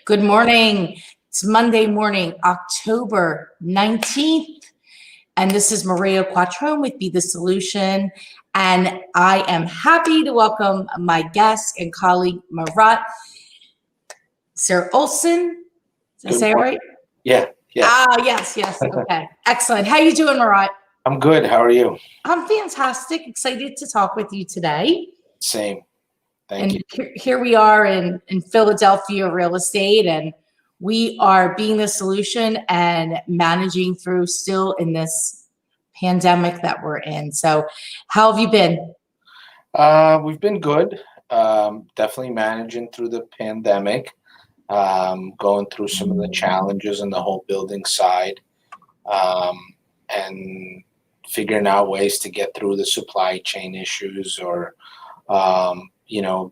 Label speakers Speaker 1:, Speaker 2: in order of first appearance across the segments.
Speaker 1: Good morning. It's Monday morning, October 19th, and this is Maria Quattrone with Be the Solution, and I am happy to welcome my guest and colleague, Marat Tsirelson. Did I say it right?
Speaker 2: Yeah.
Speaker 1: Yes. Okay. Excellent. How you doing, Marat?
Speaker 2: I'm good. How are you?
Speaker 1: I'm fantastic. Excited to talk with you today.
Speaker 2: Same. Thank you.
Speaker 1: Here we are in Philadelphia real estate, and we are being the solution and managing through still in this pandemic that we're in. So how have you been?
Speaker 2: We've been good. Definitely managing through the pandemic, going through some of the challenges in the whole building side, and figuring out ways to get through the supply chain issues or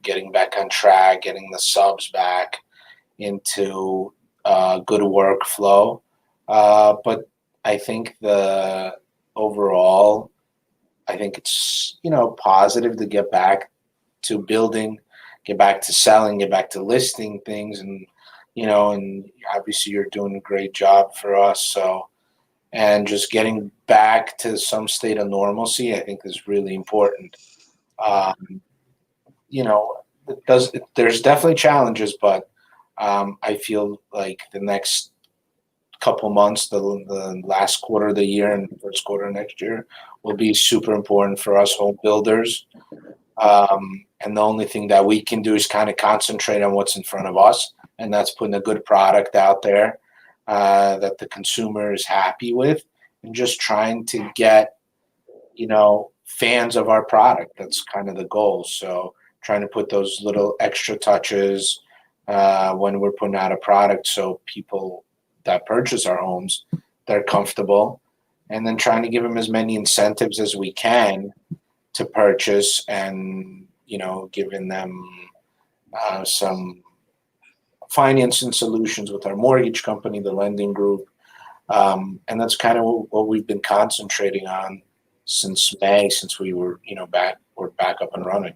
Speaker 2: getting back on track, getting the subs back into good workflow. But I think overall, I think it's, positive to get back to building, get back to selling, get back to listing things. And obviously you're doing a great job for us. So, and just getting back to some state of normalcy, I think is really important. There's definitely challenges, but I feel like the next couple months, the last quarter of the year and the first quarter of next year will be super important for us home builders. And the only thing that we can do is kind of concentrate on what's in front of us, and that's putting a good product out there that the consumer is happy with, and just trying to get, fans of our product. That's kind of the goal. So trying to put those little extra touches when we're putting out a product so people that purchase our homes, they're comfortable, and then trying to give them as many incentives as we can to purchase, and giving them some financing solutions with our mortgage company, the lending group, and that's kind of what we've been concentrating on since May, since we were we're back up and running.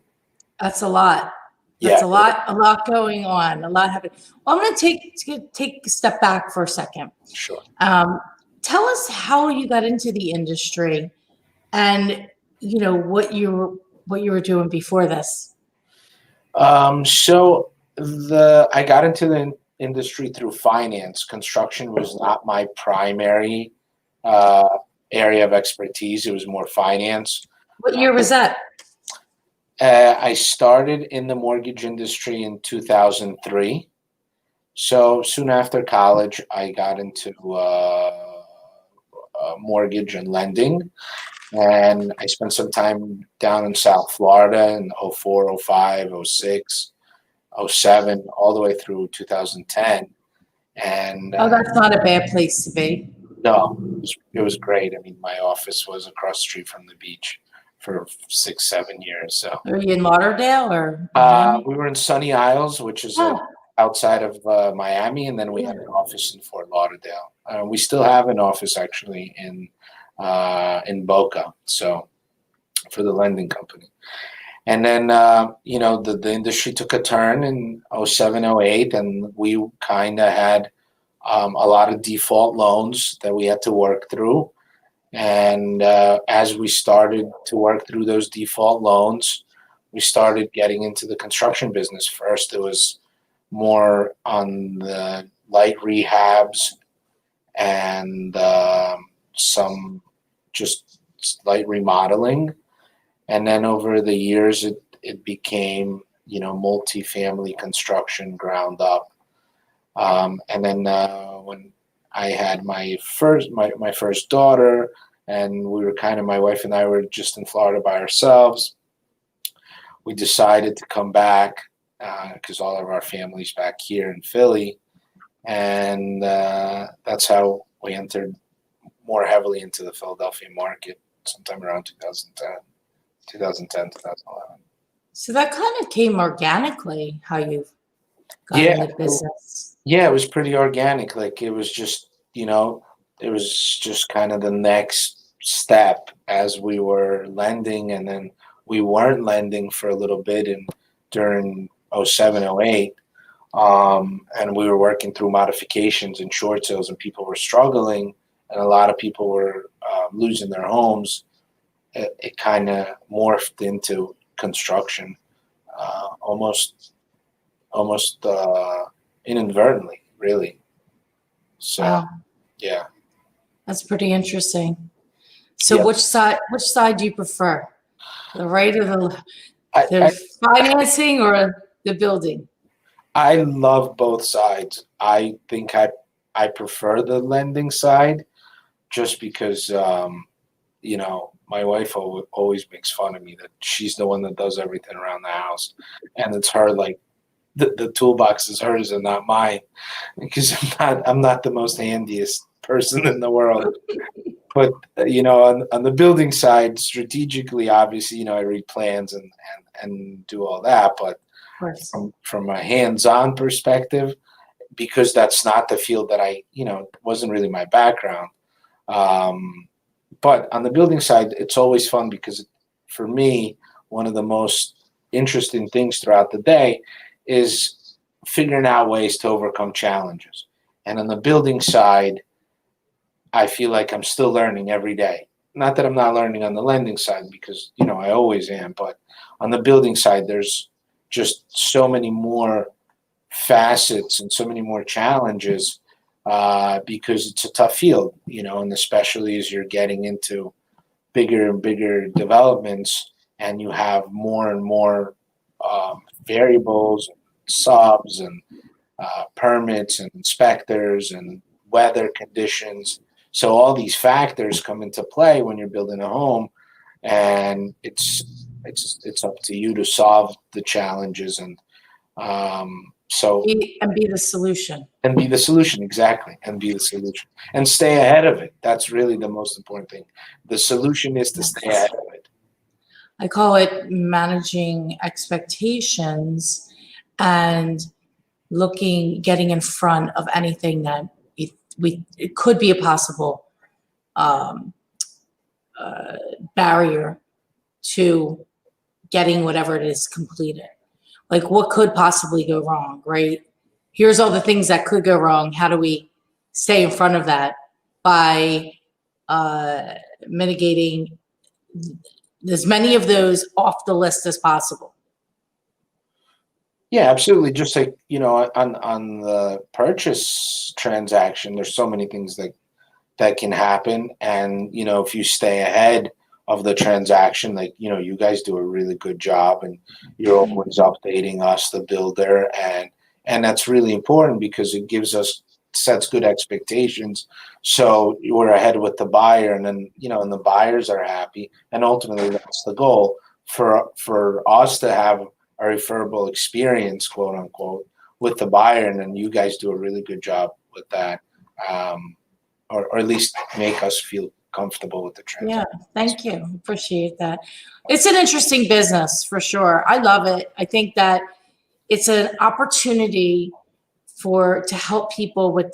Speaker 1: That's a lot. That's a lot going on, a lot happening. Well, I'm going to take a step back for a second.
Speaker 2: Sure.
Speaker 1: Tell us how you got into the industry, and what you were doing before this.
Speaker 2: So I got into the industry through finance. Construction was not my primary area of expertise. It was more finance.
Speaker 1: What year was that?
Speaker 2: I started in the mortgage industry in 2003. So soon after college, I got into mortgage and lending. And I spent some time down in South Florida in 04, 05, 06, 07, all the way through 2010. And
Speaker 1: that's not a bad place to be.
Speaker 2: No, it was great. I mean, my office was across the street from the beach for 6-7 years. So
Speaker 1: were you in Lauderdale or?
Speaker 2: We were in Sunny Isles, which is outside of Miami, and then we had an office in Fort Lauderdale. We still have an office actually in Boca, so for the lending company. And then the industry took a turn in 07, 08, and we kind of had a lot of default loans that we had to work through. And as we started to work through those default loans, we started getting into the construction business. First, it was more on the light rehabs and some just light remodeling. And then over the years, it became, multifamily construction ground up. And then when I had my first daughter, and we were my wife and I were just in Florida by ourselves, we decided to come back because all of our family's back here in Philly. And that's how we entered more heavily into the Philadelphia market sometime around 2010, 2011.
Speaker 1: So that kind of came organically, how you got into the business.
Speaker 2: Yeah, it was pretty organic. Like it was just, it was just kind of the next step as we were lending, and then we weren't lending for a little bit, and during 07, 08, And we were working through modifications and short sales, and people were struggling, and a lot of people were losing their homes. It kind of morphed into construction, almost inadvertently, really. So,
Speaker 1: Wow,
Speaker 2: yeah.
Speaker 1: that's pretty interesting. So
Speaker 2: Yeah.
Speaker 1: which side do you prefer? The right or the
Speaker 2: I
Speaker 1: financing or the building?
Speaker 2: I love both sides. I think I prefer the lending side just because my wife always makes fun of me that she's the one that does everything around the house, and it's her, like the toolbox is hers and not mine, because I'm not the most handiest person in the world. But on the building side, strategically, obviously, I read plans and do all that. But
Speaker 1: Of course.
Speaker 2: from a hands-on perspective, because that's not the field that wasn't really my background. But on the building side, it's always fun because for me, one of the most interesting things throughout the day is figuring out ways to overcome challenges. And on the building side, I feel like I'm still learning every day. Not that I'm not learning on the lending side, because I always am, but on the building side, there's just so many more facets and so many more challenges, because it's a tough field, and especially as you're getting into bigger and bigger developments, and you have more and more variables, subs, and permits, and inspectors, and weather conditions. So all these factors come into play when you're building a home, and it's up to you to solve the challenges, and so
Speaker 1: And be the solution.
Speaker 2: and be the solution, exactly, and be the solution, and stay ahead of it. That's really the most important thing. The solution is to stay ahead of it.
Speaker 1: I call it managing expectations and getting in front of anything that it could be a possible um, barrier to getting whatever it is completed. Like, what could possibly go wrong, right? Here's all the things that could go wrong. How do we stay in front of that by mitigating as many of those off the list as possible?
Speaker 2: Yeah, absolutely. Just like, on the purchase transaction, there's so many things that can happen. And, if you stay ahead of the transaction, like, you guys do a really good job, and you're always updating us, the builder. And that's really important because it sets good expectations. So we're ahead with the buyer, and then, and the buyers are happy. And ultimately that's the goal for us to have a referable experience, quote unquote, with the buyer. And then you guys do a really good job with that. Or at least make us feel comfortable with the transaction.
Speaker 1: Yeah, thank you. Appreciate that. It's an interesting business for sure. I love it. I think that it's an opportunity to help people with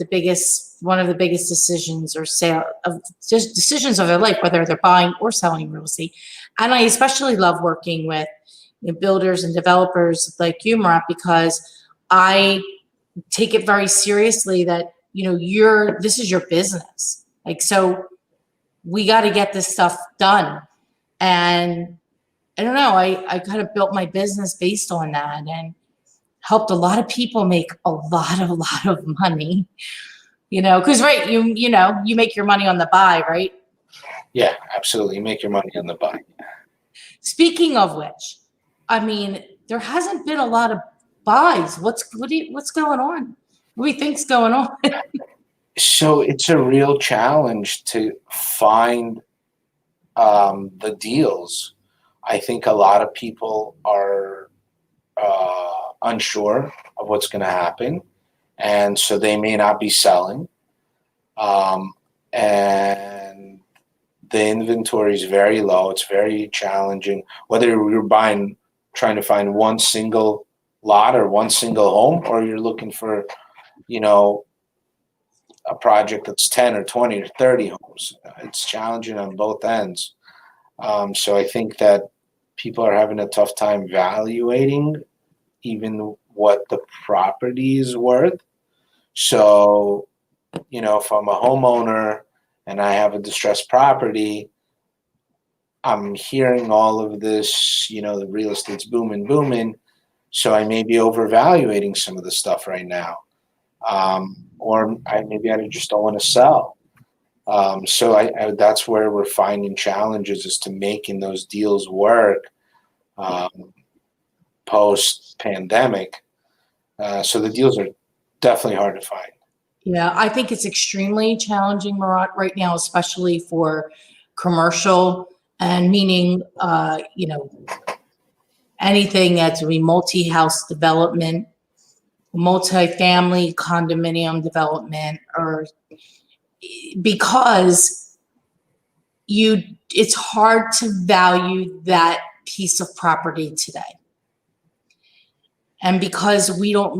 Speaker 1: one of the biggest decisions or just decisions of their life, whether they're buying or selling real estate. And I especially love working with builders and developers like you, Marat, because I take it very seriously that this is your business. Like, so we got to get this stuff done. And I don't know, I kind of built my business based on that and helped a lot of people make a lot of money, because right, you make your money on the buy, right?
Speaker 2: Yeah, absolutely. You make your money on the buy.
Speaker 1: Speaking of which, I mean, there hasn't been a lot of buys. What's going on? What do you think's going on?
Speaker 2: So it's a real challenge to find the deals. I think a lot of people are unsure of what's going to happen, and so they may not be selling. And the inventory is very low. It's very challenging. Whether you're trying to find one single lot or one single home, or you're looking for, a project that's 10 or 20 or 30 homes. It's challenging on both ends. So I think that people are having a tough time evaluating even what the property is worth. So, if I'm a homeowner and I have a distressed property, I'm hearing all of this, the real estate's booming. So I may be overvaluating some of the stuff right now. Or maybe I just don't want to sell. So that's where we're finding challenges, is to making those deals work post-pandemic. So the deals are definitely hard to find.
Speaker 1: Yeah, I think it's extremely challenging, Marat, right now, especially for commercial, and meaning, anything that's a multi-house development, multi-family condominium development, or because it's hard to value that piece of property today. And because we don't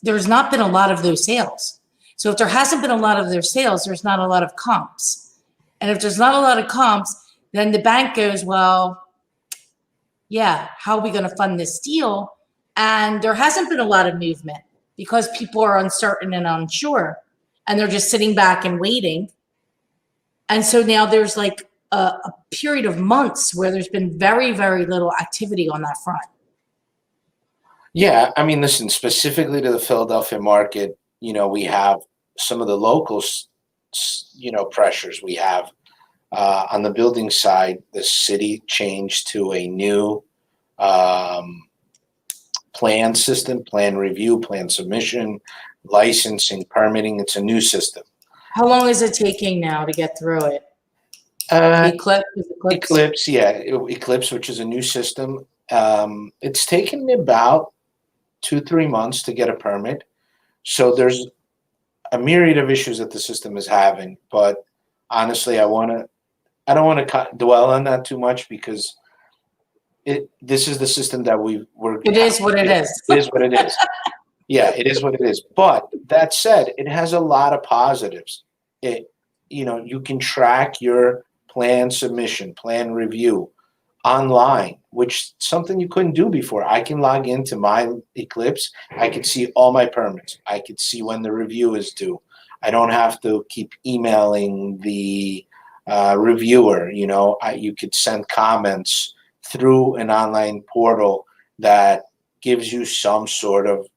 Speaker 1: there's not been a lot of those sales. So if there hasn't been a lot of their sales, there's not a lot of comps. And if there's not a lot of comps, then the bank goes, well, yeah, how are we going to fund this deal? And there hasn't been a lot of movement because people are uncertain and unsure, and they're just sitting back and waiting. And so now there's like a period of months where there's been very, very little activity on that front.
Speaker 2: Yeah, I mean, listen, specifically to the Philadelphia market, we have some of the local, pressures we have. On the building side, the city changed to a new plan system, plan review, plan submission, licensing, permitting. It's a new system.
Speaker 1: How long is it taking now to get through it? Eclipse,
Speaker 2: yeah, Eclipse, which is a new system. It's taken me about 2-3 months to get a permit. So there's a myriad of issues that the system is having, but honestly, I don't want to dwell on that too much, because this is the system that
Speaker 1: it is what it is.
Speaker 2: It is what it is. Yeah, it is what it is. But that said, it has a lot of positives. You can track your plan submission, plan review online, which something you couldn't do before. I can log into my Eclipse. I can see all my permits. I could see when the review is due. I don't have to keep emailing the reviewer. You could send comments through an online portal that gives you some sort of,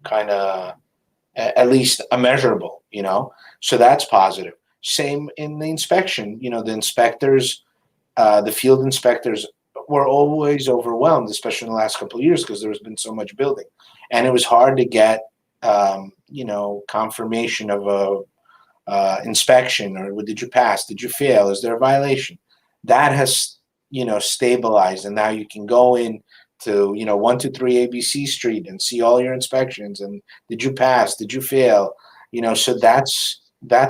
Speaker 2: kind of at least a measurable, so that's positive. Same in the inspection. The inspectors, the field inspectors were always overwhelmed, especially in the last couple of years, because there's been so much building, and it was hard to get, confirmation of a inspection, or did you pass? Did you fail? Is there a violation? That has, stabilized, and now you can go in to 123 ABC Street and see all your inspections, and did you pass? Did you fail? So that's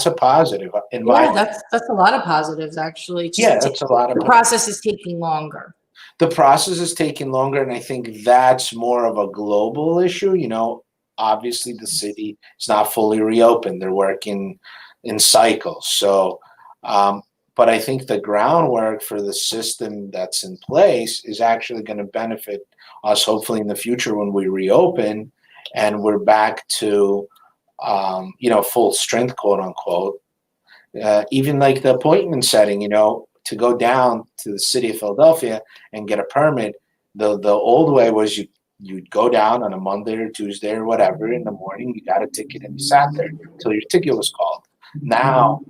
Speaker 2: a positive.
Speaker 1: That's a lot of positives, actually.
Speaker 2: That's a lot of.
Speaker 1: The process is taking longer.
Speaker 2: The process is taking longer, and I think that's more of a global issue. Obviously the city is not fully reopened. They're working in cycles. So, but I think the groundwork for the system that's in place is actually going to benefit us, hopefully in the future, when we reopen and we're back to, full strength, quote unquote. Even like the appointment setting, to go down to the city of Philadelphia and get a permit. The old way was you'd go down on a Monday or Tuesday or whatever in the morning, you got a ticket and you sat there until your ticket was called. Now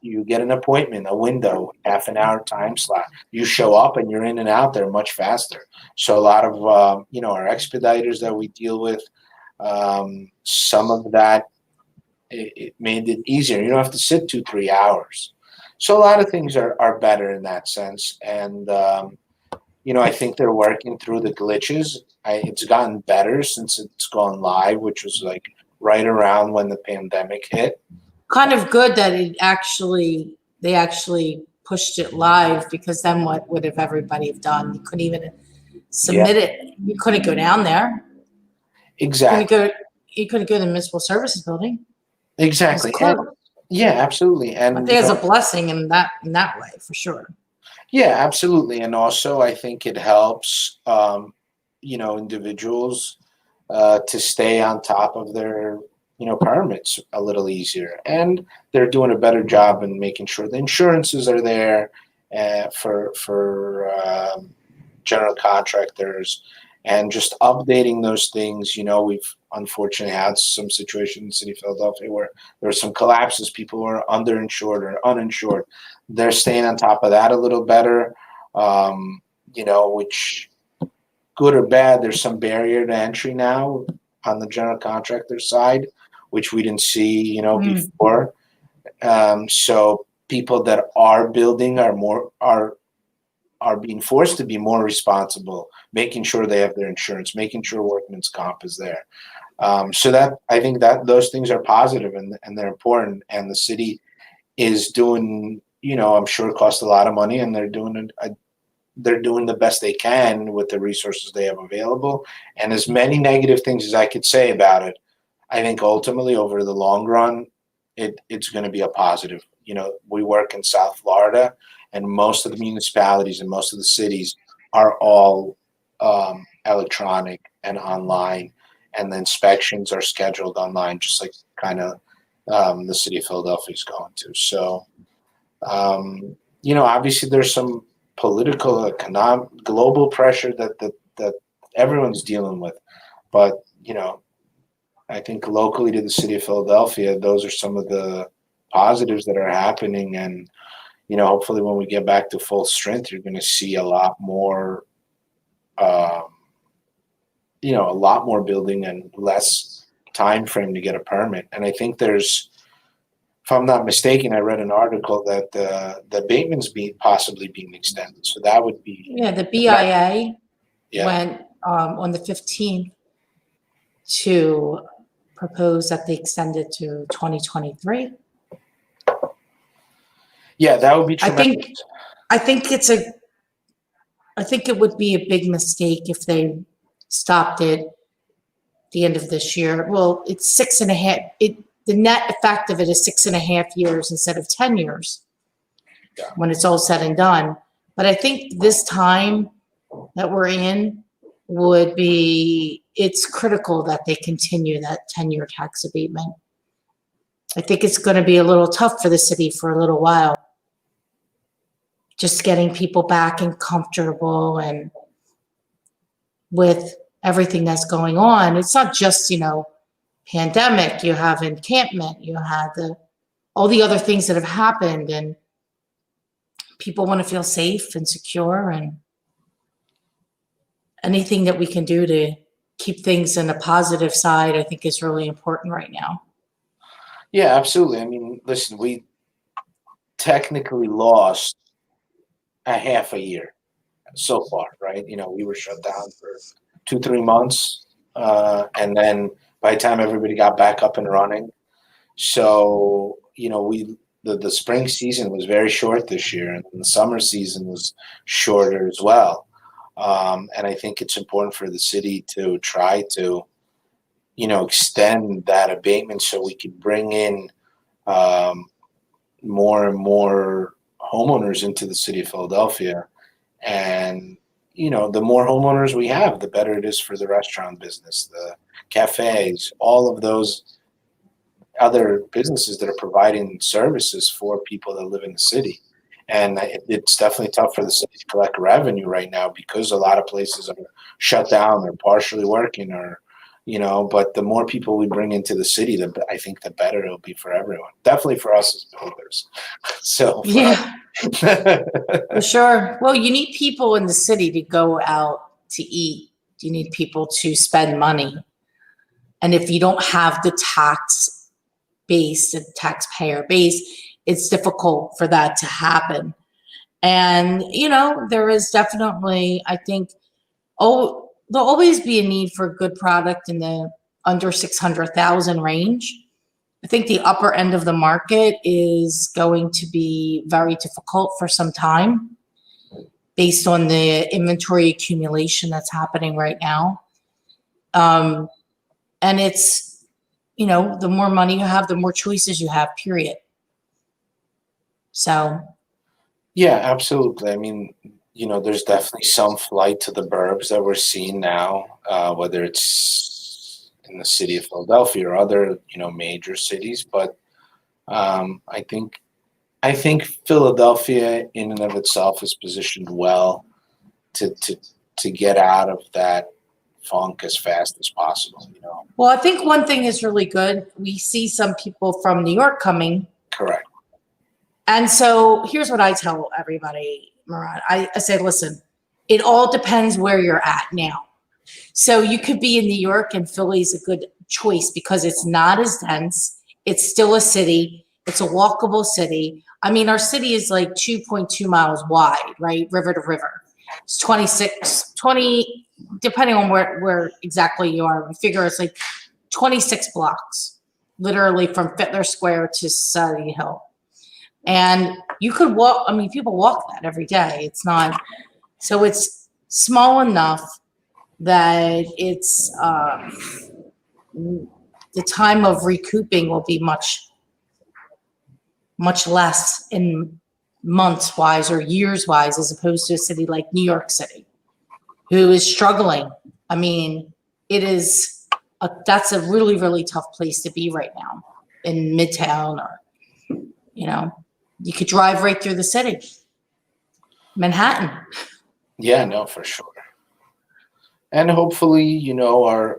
Speaker 2: you get an appointment, a window, half an hour time slot. You show up and you're in and out there much faster. So a lot of, our expediters that we deal with, some of that, it made it easier. You don't have to sit 2-3 hours. So a lot of things are better in that sense. And, I think they're working through the glitches. It's gotten better since it's gone live, which was like right around when the pandemic hit.
Speaker 1: Kind of good that they actually pushed it live, because then what would have everybody have done? You couldn't even submit it. You couldn't go down there.
Speaker 2: Exactly.
Speaker 1: You couldn't go to the municipal services building.
Speaker 2: Exactly. Yeah, absolutely. And
Speaker 1: I think it's a blessing in that way, for sure.
Speaker 2: Yeah, absolutely. And also I think it helps, individuals to stay on top of their permits a little easier, and they're doing a better job in making sure the insurances are there for general contractors, and just updating those things. We've unfortunately had some situation in the city of Philadelphia where there were some collapses, people were underinsured or uninsured. They're staying on top of that a little better, which, good or bad, there's some barrier to entry now on the general contractor side, which we didn't see, before. So people that are building are being forced to be more responsible, making sure they have their insurance, making sure workman's comp is there. So that, I think that those things are positive and they're important. And the city is doing, I'm sure it costs a lot of money, and they're doing the best they can with the resources they have available. And as many negative things as I could say about it, I think ultimately over the long run, it's going to be a positive. We work in South Florida, and most of the municipalities and most of the cities are all electronic and online, and the inspections are scheduled online, just like kind of the city of Philadelphia is going to. So, obviously there's some political, economic, global pressure that everyone's dealing with, but I think locally to the city of Philadelphia, those are some of the positives that are happening. And hopefully when we get back to full strength, you're going to see a lot more building and less time frame to get a permit. And I think there's, if I'm not mistaken, I read an article that the abatements possibly being extended. So that would be,
Speaker 1: the BIA went on the 15th to propose that they extend it to 2023.
Speaker 2: Yeah, that would be tremendous.
Speaker 1: I think it would be a big mistake if they stopped it the end of this year. Well, it's 6.5. The net effect of it is 6.5 years instead of 10 years when it's all said and done. But I think this time that we're in it's critical that they continue that 10-year tax abatement. I think it's going to be a little tough for the city for a little while, just getting people back and comfortable and with everything that's going on. It's not just, pandemic, you have encampment, you have all the other things that have happened, and people want to feel safe and secure, and anything that we can do to keep things in a positive side, I think is really important right now.
Speaker 2: Yeah, absolutely. I mean, listen, we technically lost a half a year so far, right? We were shut down for 2-3 months. And then by the time everybody got back up and running, so, the spring season was very short this year, and the summer season was shorter as well. And I think it's important for the city to try to, extend that abatement so we can bring in more and more homeowners into the city of Philadelphia. And, the more homeowners we have, the better it is for the restaurant business, the cafes, all of those other businesses that are providing services for people that live in the city. And it's definitely tough for the city to collect revenue right now because a lot of places are shut down or partially working, or, but the more people we bring into the city, I think the better it'll be for everyone. Definitely for us as builders. So
Speaker 1: yeah, for sure. Well, you need people in the city to go out to eat. You need people to spend money. And if you don't have the tax base, the taxpayer base, it's difficult for that to happen. And, there is definitely, I think, there'll always be a need for a good product in the under 600,000 range. I think the upper end of the market is going to be very difficult for some time based on the inventory accumulation that's happening right now. And it's, the more money you have, the more choices you have, period. So.
Speaker 2: Yeah, absolutely. I mean, there's definitely some flight to the burbs that we're seeing now, whether it's in the city of Philadelphia or other, major cities. But I think Philadelphia in and of itself is positioned well to get out of that funk as fast as possible.
Speaker 1: Well, I think one thing is really good. We see some people from New York coming.
Speaker 2: Correct.
Speaker 1: And so here's what I tell everybody, Marat. I say, listen, it all depends where you're at now. So you could be in New York, and Philly's a good choice because it's not as dense. It's still a city. It's a walkable city. I mean, our city is like 2.2 miles wide, right? River to river. It's 20, depending on where exactly you are. We figure it's like 26 blocks, literally from Fittler Square to Society Hill. And you could walk, I mean, people walk that every day. It's not, so it's small enough that it's, the time of recouping will be much less in months wise or years wise, as opposed to a city like New York City, who is struggling. I mean, that's a really, really tough place to be right now in Midtown, or, you could drive right through the city, Manhattan.
Speaker 2: Yeah, no, for sure. And hopefully, I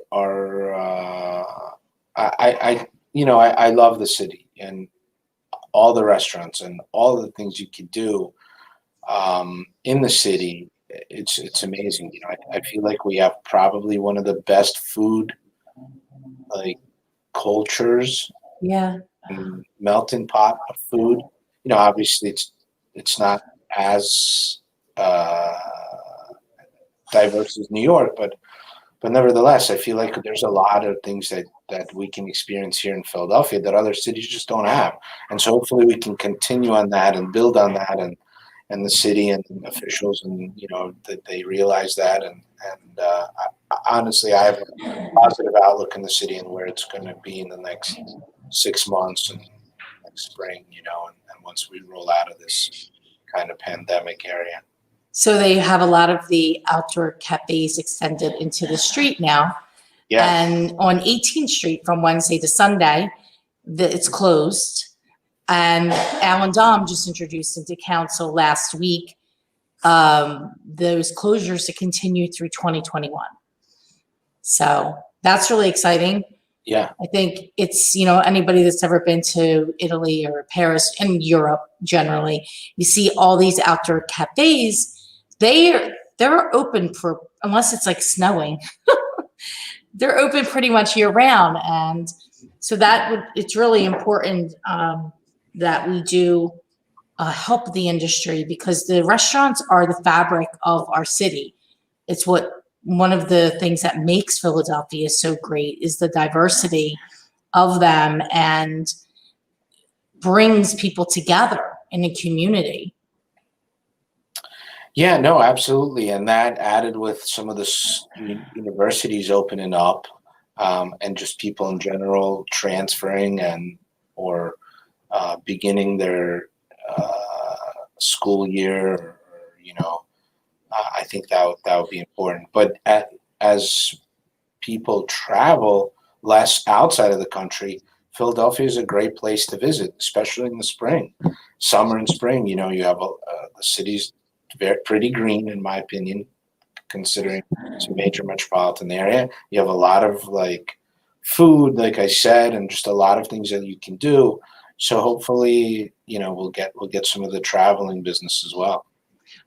Speaker 2: love the city and all the restaurants and all the things you can do in the city. It's amazing. I feel like we have probably one of the best food cultures.
Speaker 1: Yeah.
Speaker 2: And melting pot of food. Obviously it's not as diverse as New York, but nevertheless, I feel like there's a lot of things that we can experience here in Philadelphia that other cities just don't have. And so hopefully we can continue on that and build on that, and the city and officials, and that they realize that. And honestly, I have a positive outlook in the city and where it's going to be in the next 6 months and next spring, and once we roll out of this kind of pandemic area.
Speaker 1: So they have a lot of the outdoor cafes extended into the street now.
Speaker 2: Yeah.
Speaker 1: And on 18th Street from Wednesday to Sunday, it's closed. And Alan Dom just introduced into council last week those closures to continue through 2021. So that's really exciting.
Speaker 2: Yeah.
Speaker 1: I think it's, anybody that's ever been to Italy or Paris and Europe generally, you see all these outdoor cafes. They're open unless it's like snowing, they're open pretty much year round. And so it's really important that we do help the industry, because the restaurants are the fabric of our city. It's one of the things that makes Philadelphia so great is the diversity of them, and brings people together in a community.
Speaker 2: Yeah, no, absolutely. And that added with some of the universities opening up, and just people in general transferring or beginning their school year, I think that would be important. But as people travel less outside of the country, Philadelphia is a great place to visit, especially in the spring, summer and spring. You have the city's pretty green, in my opinion, considering it's a major metropolitan area. You have a lot of food, like I said, and just a lot of things that you can do. So hopefully, we'll get some of the traveling business as well.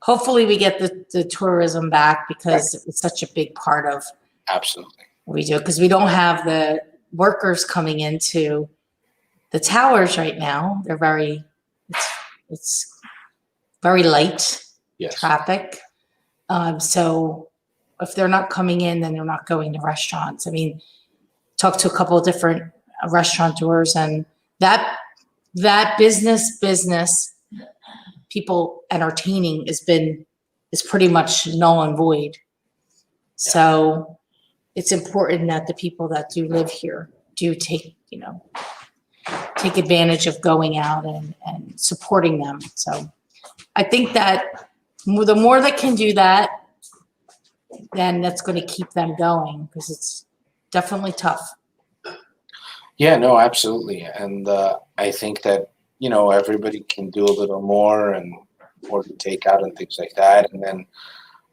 Speaker 1: Hopefully we get the tourism back, because it's such a big part of
Speaker 2: absolutely
Speaker 1: what we do, because we don't have the workers coming into the towers right now. They're it's very light.
Speaker 2: Yes.
Speaker 1: Traffic. So if they're not coming in, then they're not going to restaurants. I mean, talked to a couple of different restaurateurs, and that business people entertaining is pretty much null and void. So it's important that the people that do live here do take advantage of going out and supporting them. So I think that The more that can do that, then that's going to keep them going, because it's definitely tough.
Speaker 2: Yeah, no, absolutely. And I think that, everybody can do a little more and more to take out and things like that. And then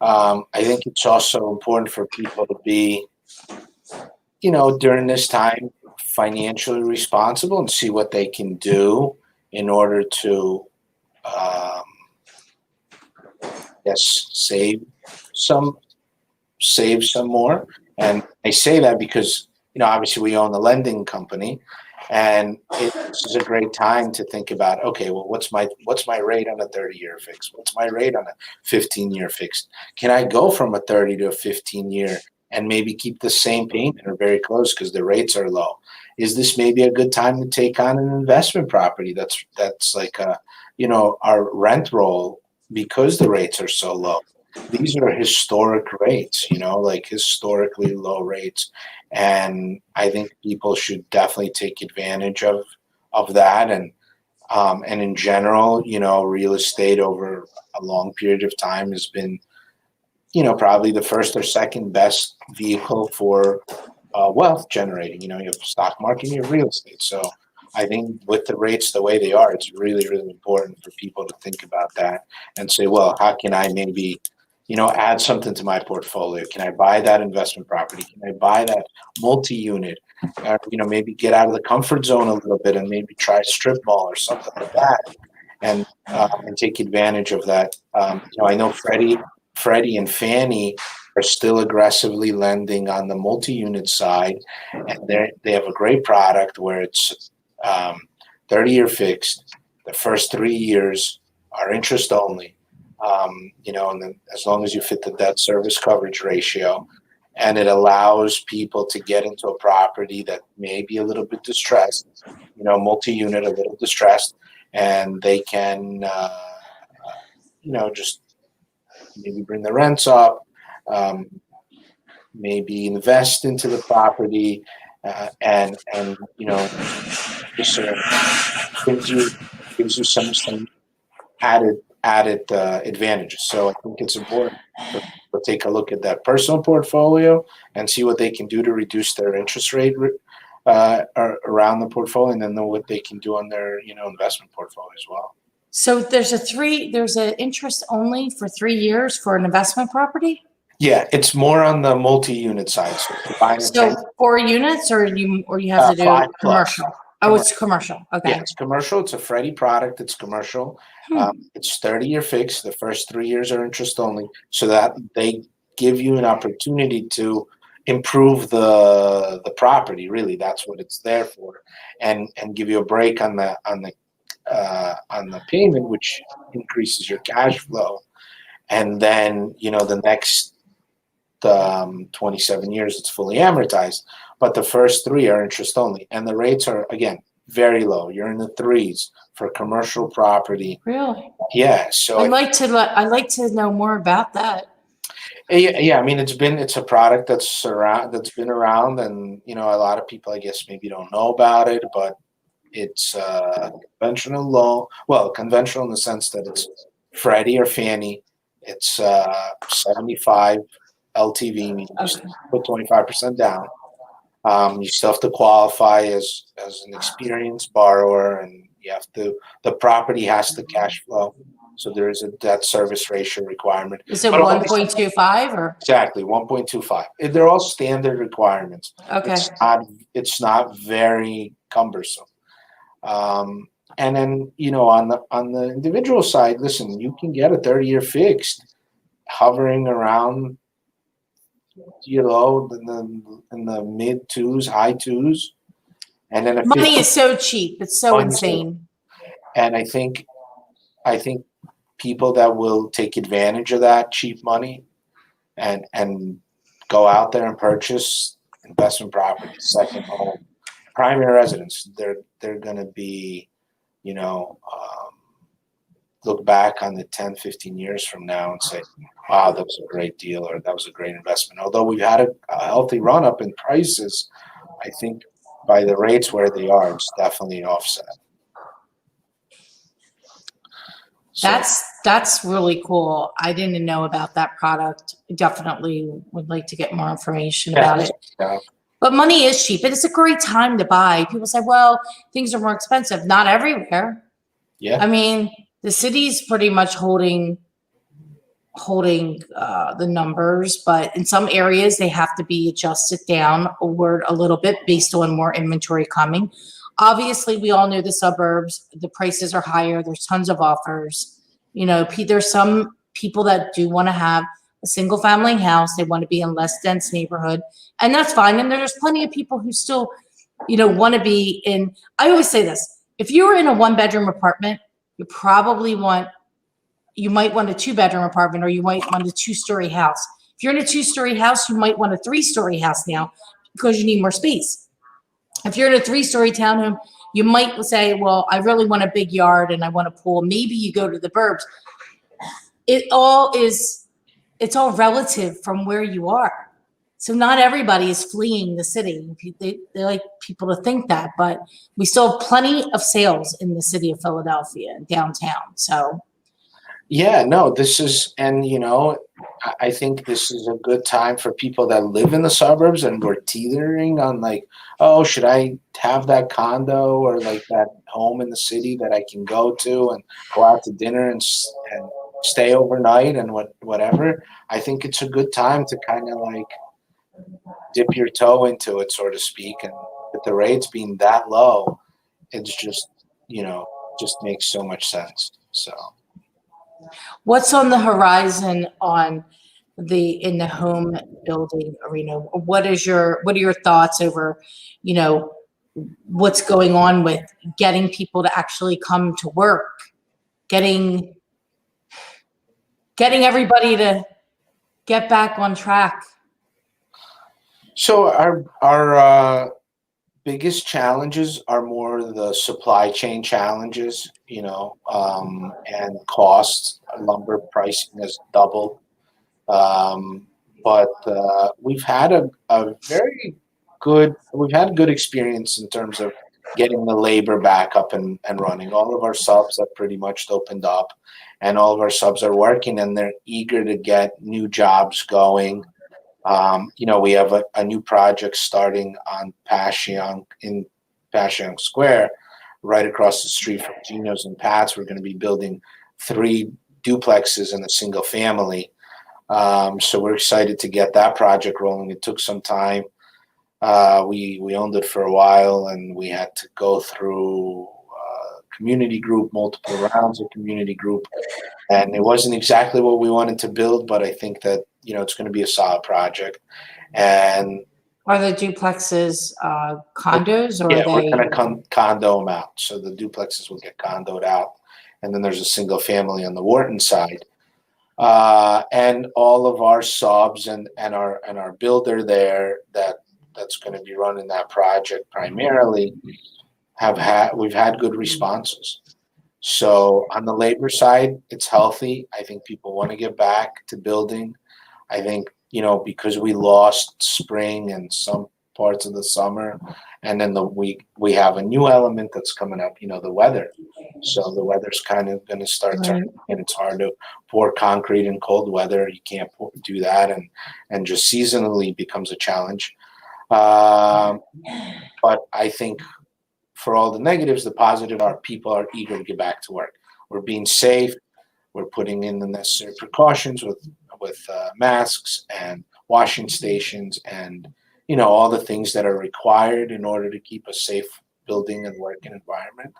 Speaker 2: I think it's also important for people to be, during this time, financially responsible and see what they can do in order to, yes, save some more. And I say that because, obviously we own the lending company, and this is a great time to think about, okay, well, what's my rate on a 30-year fixed? What's my rate on a 15-year fixed? Can I go from a 30 to a 15-year and maybe keep the same payment or very close because the rates are low? Is this maybe a good time to take on an investment property that's like our rent roll because the rates are so low? These are historic rates, like historically low rates. And I think people should definitely take advantage of that. And in general, real estate over a long period of time has been, probably the first or second best vehicle for wealth generating. You have the stock market, you have real estate. So I think with the rates the way they are, it's really, really important for people to think about that and say, well, how can I maybe add something to my portfolio? Can I buy that investment property? Can I buy that multi-unit? Maybe get out of the comfort zone a little bit and maybe try a strip mall or something like that, and take advantage of that. I know Freddie and Fannie are still aggressively lending on the multi-unit side, and they have a great product where it's 30-year fixed. The first 3 years are interest only. And then as long as you fit the debt service coverage ratio, and it allows people to get into a property that may be a little bit distressed, multi-unit, a little distressed, and they can, just maybe bring the rents up, maybe invest into the property, and just sort of gives you some added advantages. So I think it's important for people to take a look at that personal portfolio and see what they can do to reduce their interest rate around the portfolio, and then know what they can do on their investment portfolio as well.
Speaker 1: So there's an interest only for 3 years for an investment property?
Speaker 2: Yeah, it's more on the multi-unit side.
Speaker 1: So 4 units, or you have to do
Speaker 2: 5
Speaker 1: commercial?
Speaker 2: plus.
Speaker 1: Oh, it's commercial. Okay.
Speaker 2: Yeah, it's commercial. It's a Freddie product. It's commercial. It's 30-year fixed. The first 3 years are interest only, so that they give you an opportunity to improve the property. Really, that's what it's there for, and give you a break on the payment, which increases your cash flow. And then the next 27 years it's fully amortized, but the first 3 are interest only, and the rates are again very low. You're in the 3s for commercial property.
Speaker 1: Really?
Speaker 2: Yeah. So
Speaker 1: I'd like to know more about that.
Speaker 2: Yeah. I mean, it's a product that's been around, and a lot of people, I guess, maybe don't know about it, but it's conventional loan. Well, conventional in the sense that it's Freddie or Fannie. It's 75 LTV, meaning you put 25% down. You still have to qualify as an experienced borrower, and the property has to cash flow. So there is a debt service ratio requirement.
Speaker 1: Is it 1.25 or?
Speaker 2: Exactly, 1.25. They're all standard requirements.
Speaker 1: Okay.
Speaker 2: It's not very cumbersome. And then on the individual side, listen, you can get a 30-year fixed hovering around in the mid 2s, high 2s, and then
Speaker 1: money is so cheap. It's so insane.
Speaker 2: And I think people that will take advantage of that cheap money and go out there and purchase investment property, second home, primary residence, they're going to be, look back on the 10, 15 years from now and say, wow, that was a great deal, or that was a great investment. Although we've had a healthy run up in prices, I think by the rates where they are, it's definitely an offset. So,
Speaker 1: That's really cool. I didn't know about that product. Definitely would like to get more information about it.
Speaker 2: yeah,
Speaker 1: But money is cheap. And it's a great time to buy. People say, well, things are more expensive. Not everywhere.
Speaker 2: yeah.
Speaker 1: I mean, the city's pretty much holding the numbers, but in some areas they have to be adjusted down a little bit based on more inventory coming. Obviously, we all know the suburbs, the prices are higher. There's tons of offers. You know, there's some people that do want to have a single family house. They want to be in less dense neighborhood, and that's fine. And there's plenty of people who still, you know, want to be in. I always say this: if you were in a 1-bedroom apartment, you might want a 2-bedroom apartment, or you might want a 2-story house. If you're in a 2-story house, you might want a 3-story house now because you need more space. If you're in a 3-story townhome, you might say, well, I really want a big yard and I want a pool. Maybe you go to the burbs. It's all relative from where you are. So not everybody is fleeing the city. They like people to think that, but we still have plenty of sales in the city of Philadelphia, downtown. So
Speaker 2: Yeah, no, this is, and I think this is a good time for people that live in the suburbs and we're teetering on like, oh, should I have that condo or like that home in the city that I can go to and go out to dinner and stay overnight and whatever. I think it's a good time to kind of like dip your toe into it, so to speak. And with the rates being that low, it's just, just makes so much sense. So.
Speaker 1: what's on the horizon in the home building arena? What are your thoughts over, what's going on with getting people to actually come to work, getting everybody to get back on track?
Speaker 2: So our biggest challenges are more the supply chain challenges, and costs. Lumber pricing has doubled. But we've had good experience in terms of getting the labor back up and running. All of our subs have pretty much opened up, and all of our subs are working, and they're eager to get new jobs going. We have a new project starting on in Passyunk Square, right across the street from Gino's and Pat's. We're going to be building 3 duplexes in a single family. So we're excited to get that project rolling. It took some time. We owned it for a while, and we had to go through community group, multiple rounds of community group, and it wasn't exactly what we wanted to build, but I think that it's going to be a solid project. And
Speaker 1: are the duplexes condos, or
Speaker 2: yeah,
Speaker 1: are they?
Speaker 2: We're going to condo them out. So the duplexes will get condoed out, and then there's a single family on the Wharton side. And all of our subs and our builder there that's going to be running that project primarily we've had good responses. So on the labor side, it's healthy. I think people want to get back to building. I think, because we lost spring and some parts of the summer, and then we have a new element that's coming up, the weather. So the weather's kind of going to start turning, and it's hard to pour concrete in cold weather. You can't do that, and just seasonally becomes a challenge. But I think for all the negatives, the positive are people are eager to get back to work. We're being safe. We're putting in the necessary precautions with masks and washing stations and all the things that are required in order to keep a safe building and working environment.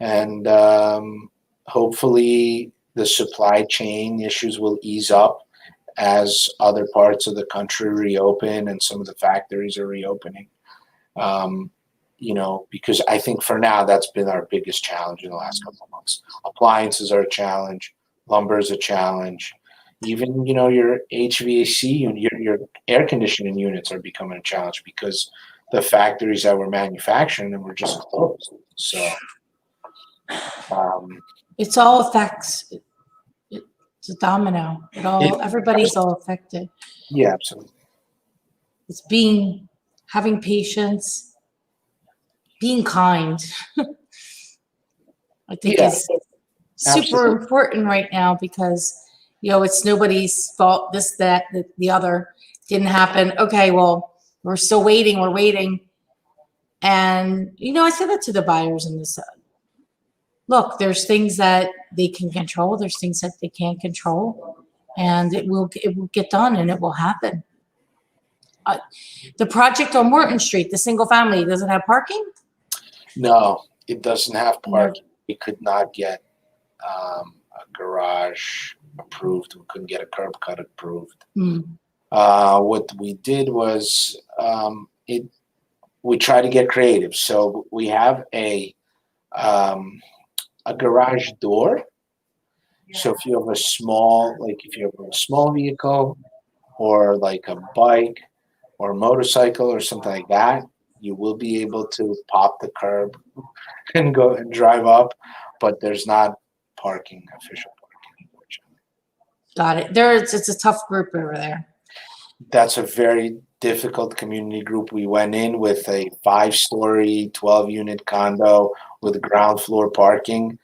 Speaker 2: And hopefully the supply chain issues will ease up as other parts of the country reopen and some of the factories are reopening. Because I think for now that's been our biggest challenge in the last couple of months. Appliances are a challenge, lumber is a challenge. Even your HVAC unit, your air conditioning units are becoming a challenge because the factories that were manufacturing them were just closed. So
Speaker 1: it's all affects. It's a domino. Everybody's all affected.
Speaker 2: Yeah, absolutely.
Speaker 1: It's having patience, being kind. I think super
Speaker 2: Absolutely.
Speaker 1: important right now because, it's nobody's fault. This, that, the other didn't happen. Okay, well, we're still waiting. We're waiting. And, I said that to the buyers in this. Look, there's things that they can control. There's things that they can't control. And it will get done and it will happen. The project on Morton Street, the single family, does it have parking?
Speaker 2: No, it doesn't have
Speaker 1: No.
Speaker 2: parking. We could not get a garage approved. We couldn't get a curb cut approved. What we did was we tried to get creative. So we have a garage door. So if you have a small vehicle or like a bike or a motorcycle or something like that, you will be able to pop the curb and go and drive up, but there's not official parking, unfortunately.
Speaker 1: Got it. It's a tough group over there.
Speaker 2: That's a very difficult community group. We went in with a 5-story, 12-unit condo with ground floor parking,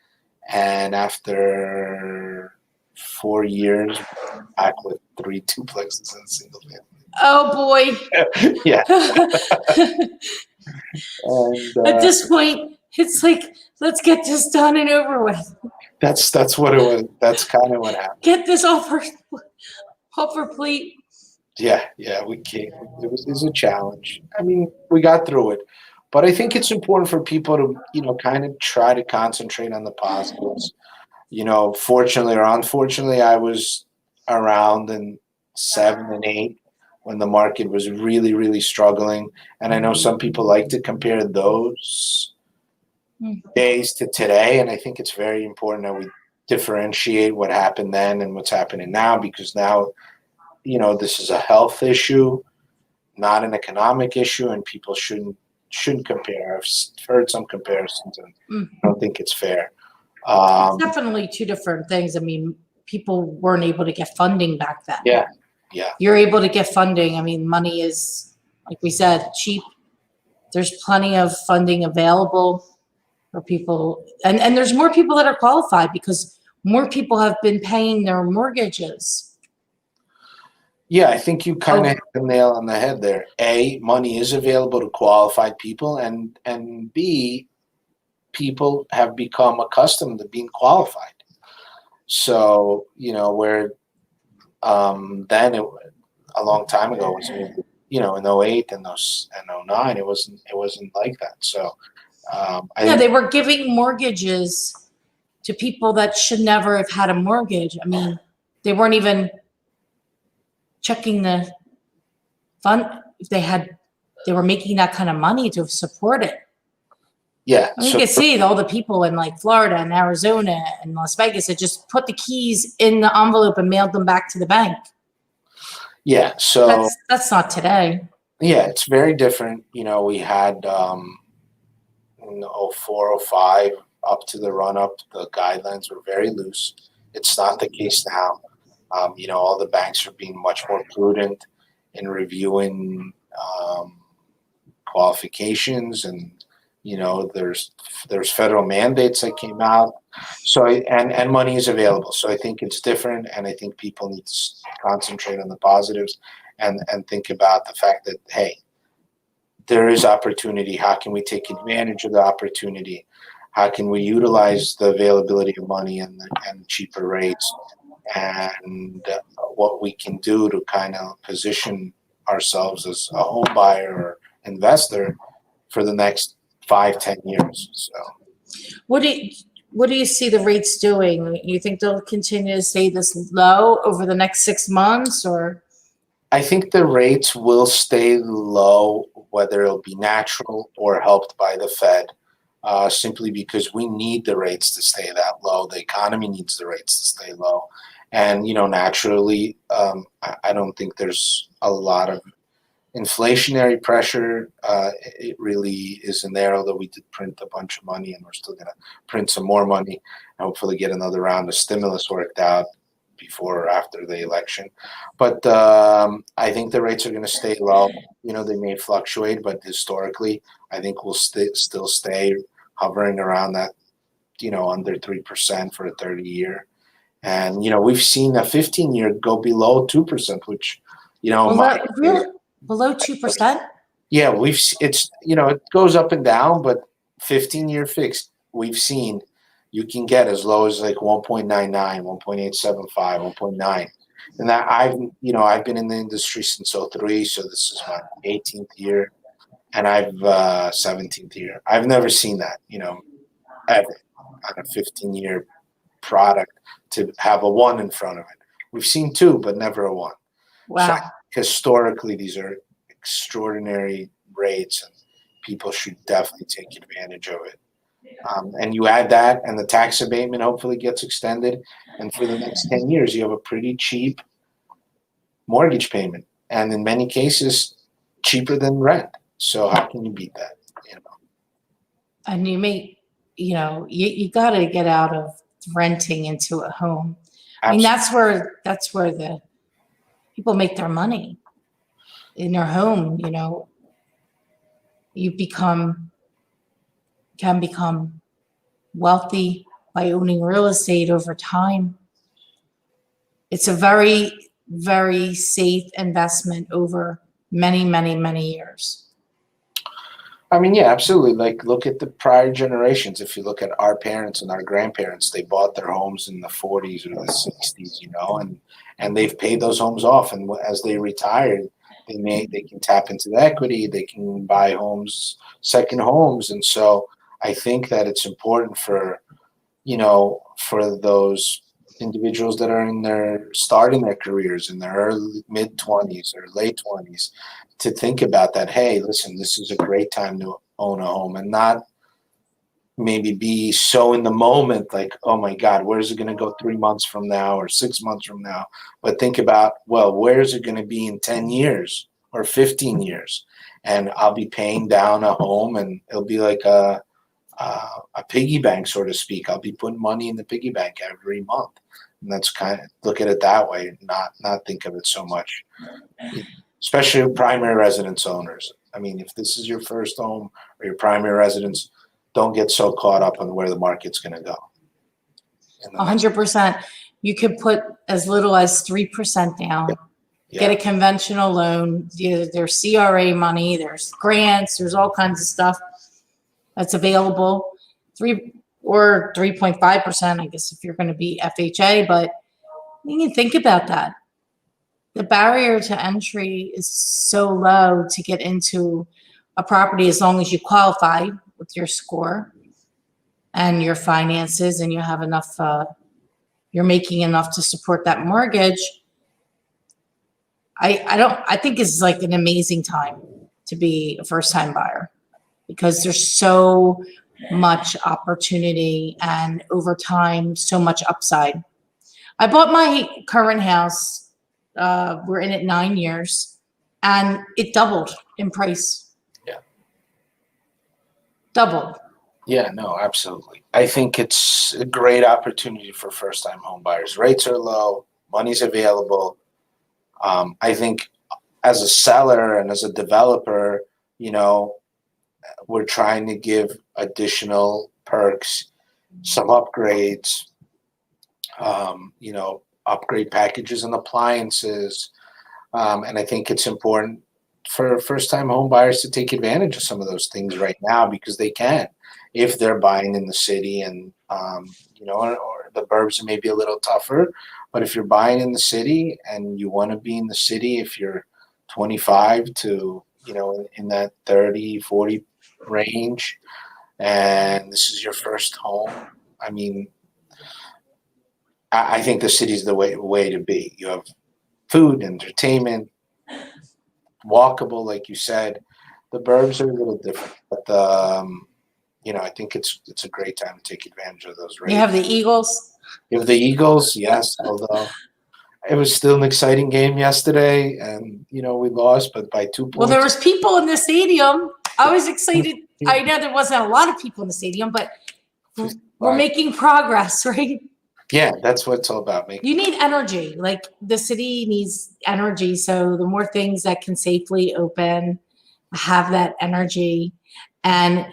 Speaker 2: and after 4 years, we're back with 3 duplexes and a single family.
Speaker 1: Oh boy.
Speaker 2: Yeah. And,
Speaker 1: at this point, it's like, let's get this done and over with.
Speaker 2: That's what it was. That's kind of what happened.
Speaker 1: Get this off our plate.
Speaker 2: Yeah, we can't. It was a challenge. I mean, we got through it, but I think it's important for people to, kind of try to concentrate on the positives. Fortunately or unfortunately, I was around in 7 and 8 when the market was really, really struggling. And I know some people like to compare those days to today. And I think it's very important that we differentiate what happened then and what's happening now, because now, this is a health issue, not an economic issue, and people shouldn't compare. I've heard some comparisons, and I don't think it's fair.
Speaker 1: It's definitely two different things. I mean, people weren't able to get funding back then.
Speaker 2: Yeah.
Speaker 1: You're able to get funding. I mean, money is, like we said, cheap. There's plenty of funding available for people. And there's more people that are qualified because more people have been paying their mortgages.
Speaker 2: Yeah, I think you kind of hit the nail on the head there. A, money is available to qualified people, and B, people have become accustomed to being qualified. So, where then a long time ago was, in 08 and 09, it wasn't like that. So,
Speaker 1: they were giving mortgages to people that should never have had a mortgage. I mean, they weren't even checking the fund if they were making that kind of money to support it.
Speaker 2: Yeah.
Speaker 1: You can see all the people in like Florida and Arizona and Las Vegas that just put the keys in the envelope and mailed them back to the bank.
Speaker 2: Yeah. So
Speaker 1: that's not today.
Speaker 2: Yeah, it's very different. We had in 04, 05 up to the run up, the guidelines were very loose. It's not the case now. All the banks are being much more prudent in reviewing qualifications, and there's federal mandates that came out. So and money is available. So I think it's different, and I think people need to concentrate on the positives and think about the fact that, hey, there is opportunity. How can we take advantage of the opportunity? How can we utilize the availability of money and cheaper rates, and what we can do to kind of position ourselves as a home buyer or investor for the next 5-10 years. So
Speaker 1: what do you see the rates doing? You think they'll continue to stay this low over the next 6 months, or?
Speaker 2: I think the rates will stay low, whether it'll be natural or helped by the Fed, simply because we need the rates to stay that low. The economy needs the rates to stay low. And, naturally, I don't think there's a lot of inflationary pressure. It really isn't there, although we did print a bunch of money, and we're still going to print some more money and hopefully get another round of stimulus worked out before or after the election. But I think the rates are going to stay low. They may fluctuate, but historically, I think we'll still stay hovering around that under 3% for a 30-year. And, we've seen a 15-year go below 2%, which,
Speaker 1: Really? Below 2%?
Speaker 2: Yeah, it goes up and down, but 15-year fixed, we've seen you can get as low as like 1.99, 1.875, 1.9. And that I've been in the industry since '03, so this is my 18th year, and I've 17th year. I've never seen that, ever on a 15-year product to have a 1 in front of it. We've seen 2, but never a 1.
Speaker 1: Wow.
Speaker 2: So historically, these are extraordinary rates, and people should definitely take advantage of it. And you add that, and the tax abatement hopefully gets extended, and for the next 10 years, you have a pretty cheap mortgage payment, and in many cases, cheaper than rent. So how can you beat that?
Speaker 1: And you got to get out of renting into a home. I mean, that's where the people make their money, in their home. You can become wealthy by owning real estate over time. It's a very, very safe investment over many, many, many years.
Speaker 2: I mean, yeah, absolutely. Like, look at the prior generations. If you look at our parents and our grandparents, they bought their homes in the 40s or the 60s, and they've paid those homes off. And as they retired, they can tap into the equity. They can buy homes, second homes. And so I think that it's important for those individuals that are starting their careers in their early mid-20s or late 20s to think about that. Hey, listen, this is a great time to own a home, and not maybe be so in the moment like, oh my God, where's it going to go 3 months from now or 6 months from now? But think about, well, where's it going to be in 10 years or 15 years? And I'll be paying down a home, and it'll be like a piggy bank, so to speak. I'll be putting money in the piggy bank every month. And that's look at it that way, not think of it so much, especially primary residence owners. I mean, if this is your first home or your primary residence, don't get so caught up on where the market's going to go.
Speaker 1: 100%. You could put as little as 3% down. Yeah. Get a conventional loan. There's CRA money, there's grants, there's all kinds of stuff that's available. 3.5%, I guess, if you're going to be FHA, but you can think about that. The barrier to entry is so low to get into a property, as long as you qualify with your score and your finances, and you have enough, you're making enough to support that mortgage. I think it's like an amazing time to be a first-time buyer, because there's so much opportunity, and over time, so much upside. I bought my current house. We're in it 9 years, and it doubled in price.
Speaker 2: Yeah.
Speaker 1: Doubled.
Speaker 2: Yeah, no, absolutely. I think it's a great opportunity for first-time home buyers. Rates are low, money's available. I think as a seller and as a developer, we're trying to give additional perks, some upgrades, upgrade packages and appliances. And I think it's important for first-time home buyers to take advantage of some of those things right now, because they can, if they're buying in the city, and, or the burbs may be a little tougher. But if you're buying in the city and you want to be in the city, if you're 25 to, in that 30, 40 range, and this is your first home, I mean, I think the city's the way to be. You have food, entertainment, walkable, like you said. The burbs are a little different, but I think it's a great time to take advantage of those rates.
Speaker 1: You have the Eagles.
Speaker 2: You have the Eagles, yes. Although it was still an exciting game yesterday, and we lost, but by 2 points.
Speaker 1: Well, there was people in the stadium. I was excited. I know there wasn't a lot of people in the stadium, but we're making progress, right?
Speaker 2: Yeah, that's what it's all about.
Speaker 1: You need energy. Like, the city needs energy. So the more things that can safely open, have that energy, and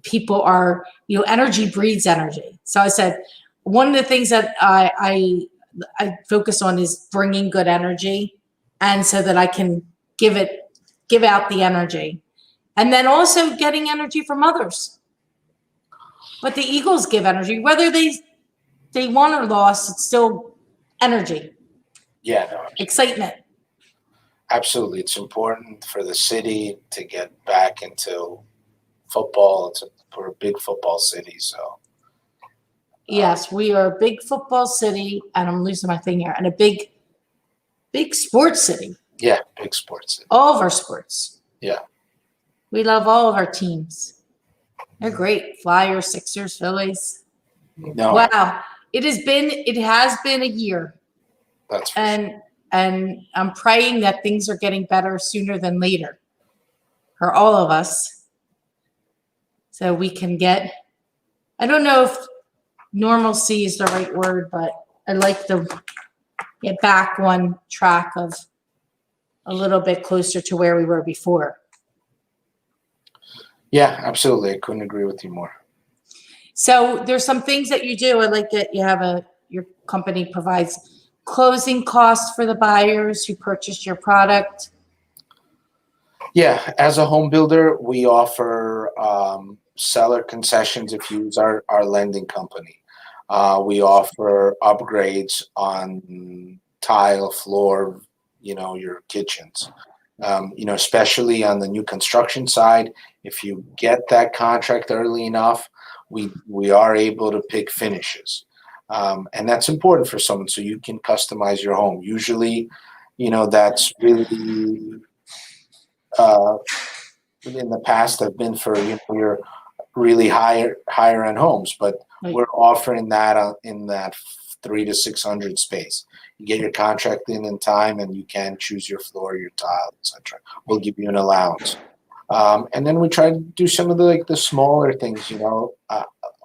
Speaker 1: people are, energy breeds energy. So I said, one of the things that I focus on is bringing good energy, and so that I can give out the energy, and then also getting energy from others. But the Eagles give energy, whether they won or lost, it's still energy.
Speaker 2: Yeah, no,
Speaker 1: excitement.
Speaker 2: absolutely. It's important for the city to get back into football. We're a big football city, so.
Speaker 1: Yes, we are a big football city, and I'm losing my thing here, and a big sports city.
Speaker 2: Yeah, big sports city.
Speaker 1: All of our sports.
Speaker 2: Yeah.
Speaker 1: We love all of our teams. They're great. Flyers, Sixers, Phillies.
Speaker 2: No.
Speaker 1: Wow. It has been a year.
Speaker 2: That's for sure.
Speaker 1: And I'm praying that things are getting better sooner than later for all of us. So we can I don't know if normalcy is the right word, but I like to get back on track of a little bit closer to where we were before.
Speaker 2: Yeah, absolutely. I couldn't agree with you more.
Speaker 1: So there's some things that you do. I like that you have your company provides closing costs for the buyers who purchased your product.
Speaker 2: Yeah, as a home builder, we offer seller concessions if you use our lending company. We offer upgrades on tile, floor, your kitchens. Especially on the new construction side, if you get that contract early enough, we are able to pick finishes. And that's important for someone so you can customize your home. Usually, that's really in the past have been for your really higher end homes, but
Speaker 1: Right.
Speaker 2: We're offering that in that 300 to 600 space. You get your contract in time, and you can choose your floor, your tile, etc. We'll give you an allowance, and then we try to do some of the smaller things.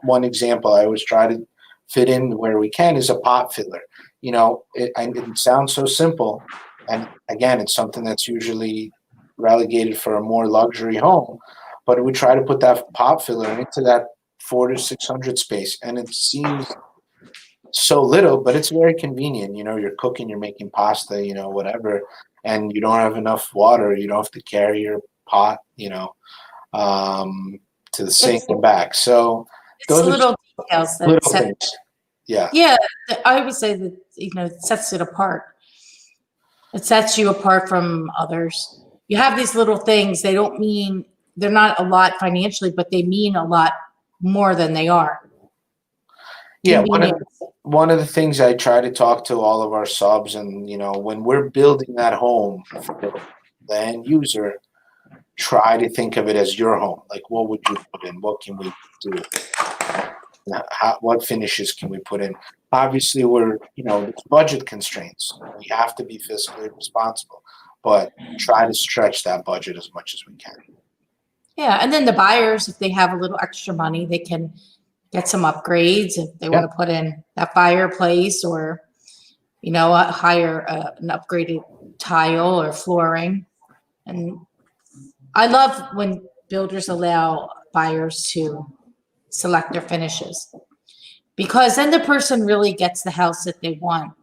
Speaker 2: One example I always try to fit in where we can is a pot filler. It sounds so simple, and again, it's something that's usually relegated for a more luxury home, but we try to put that pot filler into that 400 to 600 space, and it seems so little, but it's very convenient. You're cooking, you're making pasta, whatever, and you don't have enough water. You don't have to carry your pot, to the sink and back. So those are
Speaker 1: little details that
Speaker 2: little things. Yeah.
Speaker 1: Yeah, I would say that it sets it apart. It sets you apart from others. You have these little things. They're not a lot financially, but they mean a lot more than they are.
Speaker 2: Yeah, one of the things I try to talk to all of our subs, and when we're building that home for the end user, try to think of it as your home. Like, what would you put in? What can we do? What finishes can we put in? Obviously, there's budget constraints. We have to be fiscally responsible, but try to stretch that budget as much as we can.
Speaker 1: Yeah, and then the buyers, if they have a little extra money, they can get some upgrades if they want to put in that fireplace or, hire an upgraded tile or flooring. And I love when builders allow buyers to select their finishes, because then the person really gets the house that they want.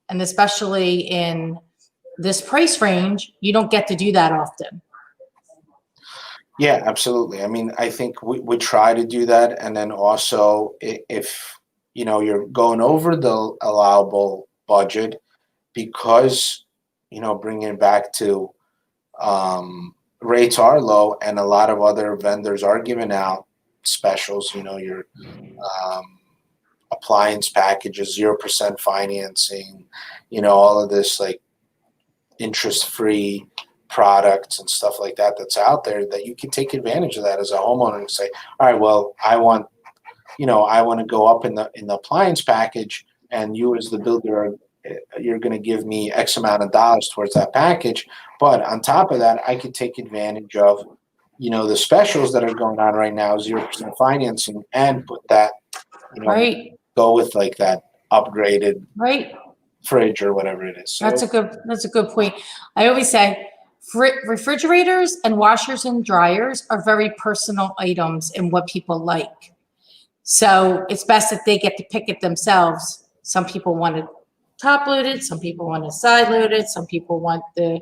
Speaker 1: And especially in this price range, you don't get to do that often.
Speaker 2: Yeah, absolutely. I mean, I think we try to do that. And then also, if you're going over the allowable budget, because bringing it back to rates are low, and a lot of other vendors are giving out specials. Your appliance packages, 0% financing, all of this interest-free products and stuff like that that's out there, that you can take advantage of that as a homeowner and say, all right, well, I want to go up in the appliance package, and you as the builder you're going to give me X amount of dollars towards that package. But on top of that, I could take advantage of, the specials that are going on right now, 0% financing, and put that,
Speaker 1: Right.
Speaker 2: go with that upgraded
Speaker 1: Right.
Speaker 2: fridge or whatever it is. So
Speaker 1: That's a good point. I always say, refrigerators and washers and dryers are very personal items and what people like. So it's best if they get to pick it themselves. Some people want it top loaded, some people want it side loaded, some people want the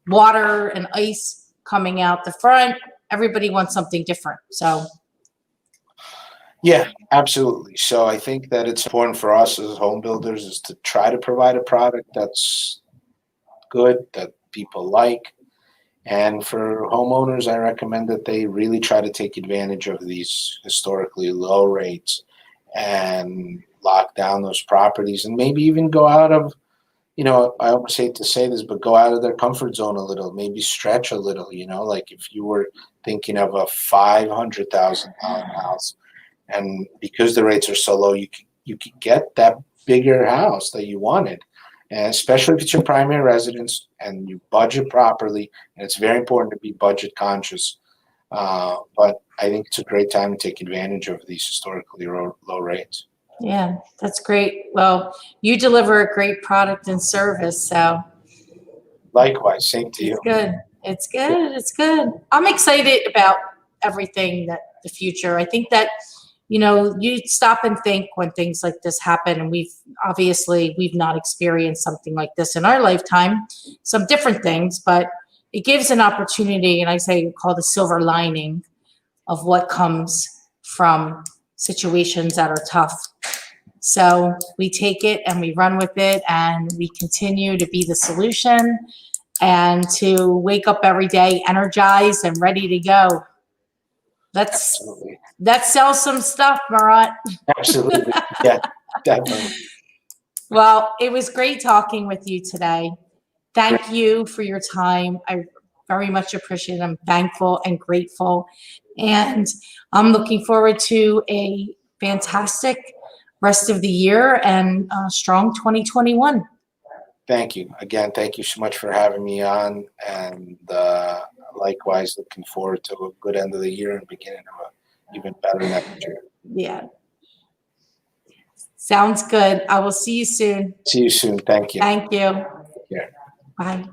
Speaker 1: water and ice coming out the front. Everybody wants something different. So
Speaker 2: yeah, absolutely. So I think that it's important for us as home builders is to try to provide a product that's good, that people like. And for homeowners, I recommend that they really try to take advantage of these historically low rates and lock down those properties, and maybe even go out of, I almost hate to say this, but go out of their comfort zone a little, maybe stretch a little, like if you were thinking of a $500,000 house, and because the rates are so low, you could get that bigger house that you wanted. And especially if it's your primary residence and you budget properly, and it's very important to be budget conscious. But I think it's a great time to take advantage of these historically low rates.
Speaker 1: yeah, that's great. Well, you deliver a great product and service, so
Speaker 2: Likewise, same to you.
Speaker 1: it's good. It's good. It's good. I'm excited about everything that the future. I think that, you stop and think when things like this happen, and we've not experienced something like this in our lifetime, some different things, but it gives an opportunity, and I say call the silver lining of what comes from situations that are tough. So we take it and we run with it, and we continue to be the solution and to wake up every day energized and ready to go.
Speaker 2: Absolutely.
Speaker 1: Let's sell some stuff, Marat.
Speaker 2: Absolutely. Yeah, definitely.
Speaker 1: Well, it was great talking with you today. Thank you for your time. I very much appreciate it. I'm thankful and grateful. And I'm looking forward to a fantastic rest of the year and a strong 2021.
Speaker 2: Thank you. Again, thank you so much for having me on. And likewise, looking forward to a good end of the year and beginning of an even better next year.
Speaker 1: Yeah. Sounds good. I will see you soon.
Speaker 2: See you soon. Thank you.
Speaker 1: Thank you.
Speaker 2: Yeah.
Speaker 1: Bye.